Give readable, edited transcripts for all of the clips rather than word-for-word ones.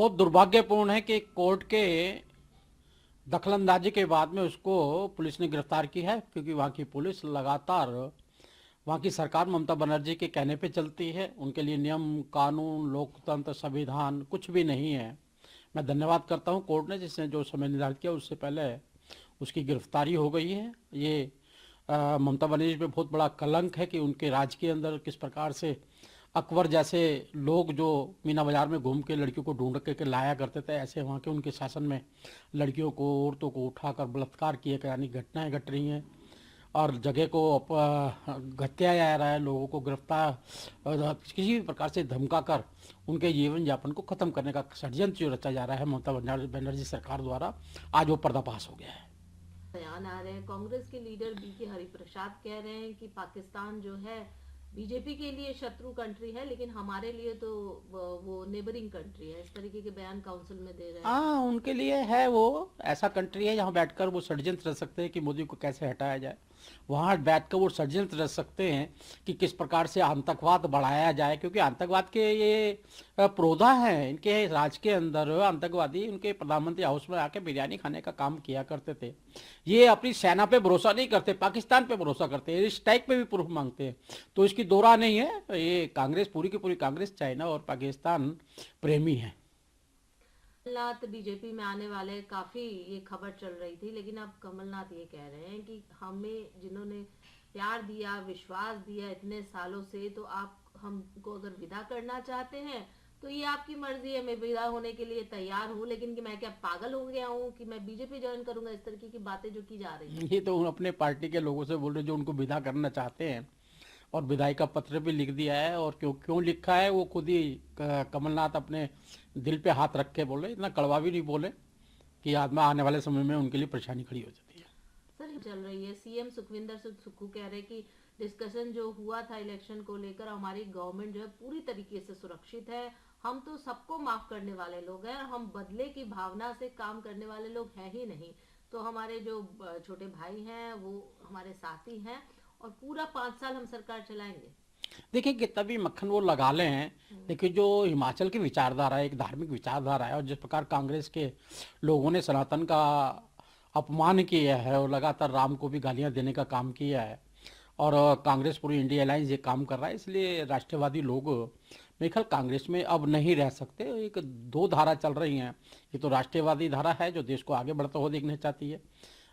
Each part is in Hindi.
बहुत दुर्भाग्यपूर्ण है कि कोर्ट के दखलंदाजी के बाद में उसको पुलिस ने गिरफ्तार की है, क्योंकि वहाँ की पुलिस लगातार वहाँ की सरकार ममता बनर्जी के कहने पे चलती है। उनके लिए नियम कानून लोकतंत्र संविधान कुछ भी नहीं है। मैं धन्यवाद करता हूँ कोर्ट ने, जिसने जो समय निर्धारित किया उससे पहले उसकी गिरफ्तारी हो गई है। ये ममता बनर्जी पे बहुत बड़ा कलंक है कि उनके राज के अंदर किस प्रकार से अकबर जैसे लोग जो मीना बाजार में घूम के लड़कियों को ढूंढ के लाया करते थे, ऐसे वहाँ के उनके शासन में लड़कियों को औरतों को उठाकर बलात्कार किए यानी घटनाएं घट रही हैं और जगह को हत्या जा रहा है, लोगों को गिरफ्तार किसी भी प्रकार से धमका कर उनके जीवन यापन को खत्म करने का षड्यंत्र जो रचा जा रहा है ममता बनर्जी सरकार द्वारा, आज वो पर्दाफाश हो गया है। बयान आ रहे हैं, कांग्रेस के लीडर बीके हरिप्रसाद कह रहे हैं कि पाकिस्तान जो है बीजेपी के लिए शत्रु कंट्री है, लेकिन हमारे लिए तो वो नेबरिंग कंट्री है। इस तरीके के बयान काउंसिल में दे रहे हैं। हाँ, उनके लिए है, वो ऐसा कंट्री है जहाँ बैठकर वो षड्यंत्र रच सकते हैं कि मोदी को कैसे हटाया जाए। वहाँ बैठकर वो षड्यंत्र रच सकते हैं कि किस प्रकार से आतंकवाद बढ़ाया जाए, क्योंकि आतंकवाद के ये प्रोधा हैं। इनके राज के अंदर आतंकवादी उनके प्रधानमंत्री हाउस में आके बिरयानी खाने का काम किया करते थे। ये अपनी सेना पे भरोसा नहीं करते, पाकिस्तान पे भरोसा करते हैं, स्ट्राइक पे भी प्रूफ मांगते हैं। तो इसकी दो राह नहीं है। ये कांग्रेस, पूरी की पूरी कांग्रेस चाइना और पाकिस्तान प्रेमी है। कमलनाथ बीजेपी में आने वाले, काफी ये खबर चल रही थी, लेकिन अब कमलनाथ ये कह रहे हैं कि हमें जिन्होंने प्यार दिया, विश्वास दिया इतने सालों से, तो आप हमको अगर विदा करना चाहते हैं तो ये आपकी मर्जी है, मैं विदा होने के लिए तैयार हूँ, लेकिन कि मैं क्या पागल हो गया हूँ कि मैं बीजेपी ज्वाइन करूंगा। इस तरीके की बातें जो की जा रही है, ये तो अपने पार्टी के लोगों से बोल रहे जो उनको विदा करना चाहते हैं, और विदाई का पत्र भी लिख दिया है। और क्यों क्यों लिखा है वो खुद ही कमलनाथ अपने दिल पे हाथ रख के बोले, इतना कड़वा भी नहीं बोले कि आत्मा आने वाले समय में उनके लिए परेशानी खड़ी हो जाती है। सर चल रही है। सीएम सुखविंदर सिंह सुक्खू कह रहे कि डिस्कशन जो हुआ था इलेक्शन को लेकर, हमारी गवर्नमेंट जो है पूरी तरीके से सुरक्षित है, हम तो सबको माफ करने वाले लोग हैं, हम बदले की भावना से काम करने वाले लोग हैं ही नहीं। तो हमारे जो छोटे भाई हैं वो हमारे साथी हैं और पूरा 5 साल हम सरकार चलाएंगे। देखिए कितना भी मक्खन वो लगा ले हैं, लेकिन जो हिमाचल की विचारधारा है, एक धार्मिक विचारधारा है, और जिस प्रकार कांग्रेस के लोगों ने सनातन का अपमान किया है और लगातार राम को भी गालियां देने का काम किया है, और कांग्रेस पूरी इंडिया अलायंस ये काम कर रहा है, इसलिए राष्ट्रवादी लोग मेरे ख्याल कांग्रेस में अब नहीं रह सकते। एक दो धारा चल रही हैं। ये तो राष्ट्रवादी धारा है जो देश को आगे बढ़ता हुआ देखना चाहती है,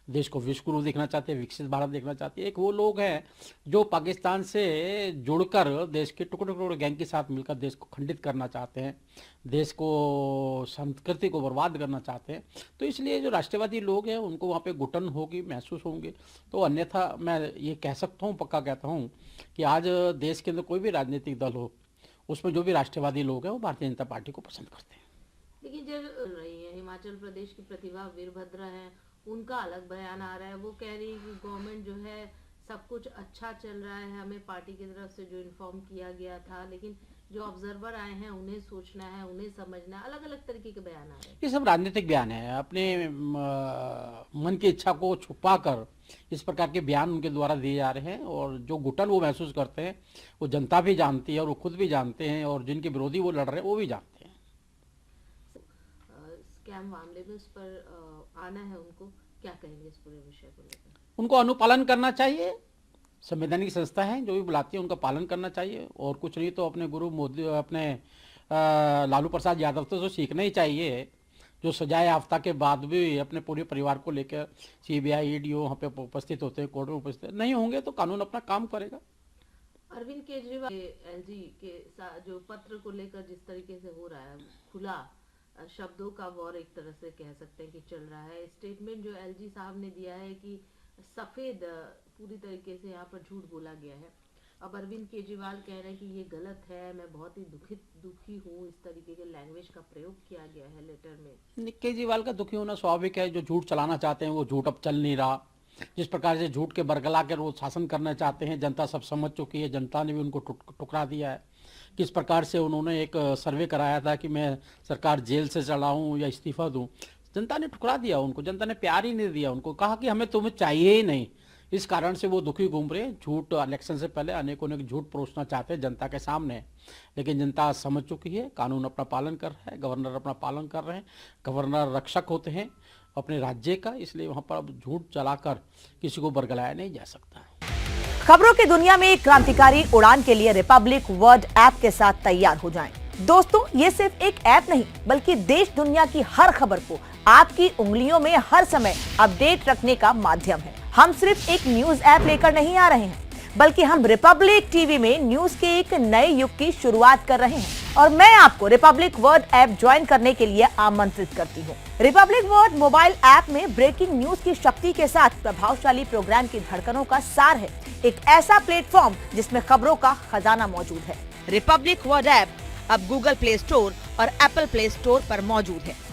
देश को विश्वगुरु देखना चाहते हैं, विकसित भारत देखना चाहती है। एक वो लोग हैं जो पाकिस्तान से जुड़कर देश के टुकड़े टुकड़े गैंग के साथ मिलकर देश को खंडित करना चाहते हैं, देश को संस्कृति को बर्बाद करना चाहते हैं। तो इसलिए जो राष्ट्रवादी लोग हैं उनको वहाँ पे घुटन होगी, महसूस होंगे। तो अन्यथा मैं ये कह सकता हूँ, पक्का कहता हूँ कि आज देश के अंदर कोई भी राजनीतिक दल हो, उसमें जो भी राष्ट्रवादी लोग हैं वो भारतीय जनता पार्टी को पसंद करते हैं। लेकिन जब रही है हिमाचल प्रदेश की प्रतिभा वीरभद्र है, उनका अलग बयान आ रहा है। वो कह रही है कि गवर्नमेंट जो है सब कुछ अच्छा चल रहा है, हमें पार्टी की तरफ से जो इन्फॉर्म किया गया था, लेकिन जो ऑब्जर्वर आए हैं उन्हें सोचना है, उन्हें समझना है। अलग अलग तरीके के बयान आ रहे हैं। ये सब राजनीतिक बयान है, अपने मन की इच्छा को छुपाकर इस प्रकार के बयान उनके द्वारा दिए जा रहे हैं। और जो घुटन वो महसूस करते हैं वो जनता भी जानती है और वो खुद भी जानते हैं, और जिनके विरोधी वो लड़ रहे हैं वो भी जानते हैं। स्कैम मामले में उस पर आना है उनको, क्या कहेंगे इस पूरे विषय को लेकर? उनको अनुपालन करना चाहिए। संवैधानिक संस्था है, जो भी बुलाती है उनका पालन करना चाहिए, और कुछ नहीं तो अपने गुरु मोदी, अपने लालू प्रसाद यादव तो सीखना ही चाहिए, जो सजाए याफ्ता के बाद भी अपने पूरे परिवार को लेकर सीबीआई ईडी वहाँ पे उपस्थित होते हैं, कोर्ट में उपस्थित नहीं होंगे तो कानून अपना काम करेगा। अरविंद केजरीवाल एलजी के साथ जो पत्र को लेकर जिस तरीके से हो रहा है, खुला शब्दों का वॉर एक तरह से कह सकते हैं कि चल रहा है। स्टेटमेंट जो एलजी साहब ने दिया है कि सफेद पूरी तरीके से यहाँ पर झूठ बोला गया है। अब अरविंद केजरीवाल कह रहे हैं कि ये गलत है, मैं बहुत ही दुखी हूँ, इस तरीके के लैंग्वेज का प्रयोग किया गया है लेटर में। केजरीवाल का दुखी होना स्वाभाविक है। जो झूठ चलाना चाहते हैं वो झूठ अब चल नहीं रहा। जिस प्रकार से झूठ के बरगला कर वो शासन करना चाहते हैं, जनता सब समझ चुकी है, जनता ने भी उनको टुकरा दिया है। किस प्रकार से उन्होंने एक सर्वे कराया था कि मैं सरकार जेल से चलाऊं या इस्तीफा दूं, जनता ने ठुकरा दिया उनको, जनता ने प्यार ही नहीं दिया उनको, कहा कि हमें तुम्हें चाहिए ही नहीं, इस कारण से वो दुखी घूम रहे हैं। झूठ इलेक्शन से पहले अनेकों ने झूठ परोसना चाहते हैं जनता के सामने, लेकिन जनता समझ चुकी है, कानून अपना पालन कर रहा है, गवर्नर अपना पालन कर रहे हैं। गवर्नर रक्षक होते हैं अपने राज्य का, इसलिए वहाँ पर अब झूठ चलाकर किसी को बरगलाया नहीं जा सकता। खबरों की दुनिया में एक क्रांतिकारी उड़ान के लिए रिपब्लिक वर्ड ऐप के साथ तैयार हो जाएं। दोस्तों, ये सिर्फ एक ऐप नहीं बल्कि देश दुनिया की हर खबर को आपकी उंगलियों में हर समय अपडेट रखने का माध्यम है। हम सिर्फ एक न्यूज ऐप लेकर नहीं आ रहे हैं, बल्कि हम रिपब्लिक टीवी में न्यूज के एक नए युग की शुरुआत कर रहे हैं और मैं आपको रिपब्लिक वर्ड ऐप ज्वाइन करने के लिए आमंत्रित करती हूँ। रिपब्लिक वर्ड मोबाइल ऐप में ब्रेकिंग न्यूज की शक्ति के साथ प्रभावशाली प्रोग्राम की धड़कनों का सार है, एक ऐसा प्लेटफॉर्म जिसमें खबरों का खजाना मौजूद है। रिपब्लिक वर्ड ऐप अब गूगल प्ले स्टोर और एप्पल प्ले स्टोर पर मौजूद है।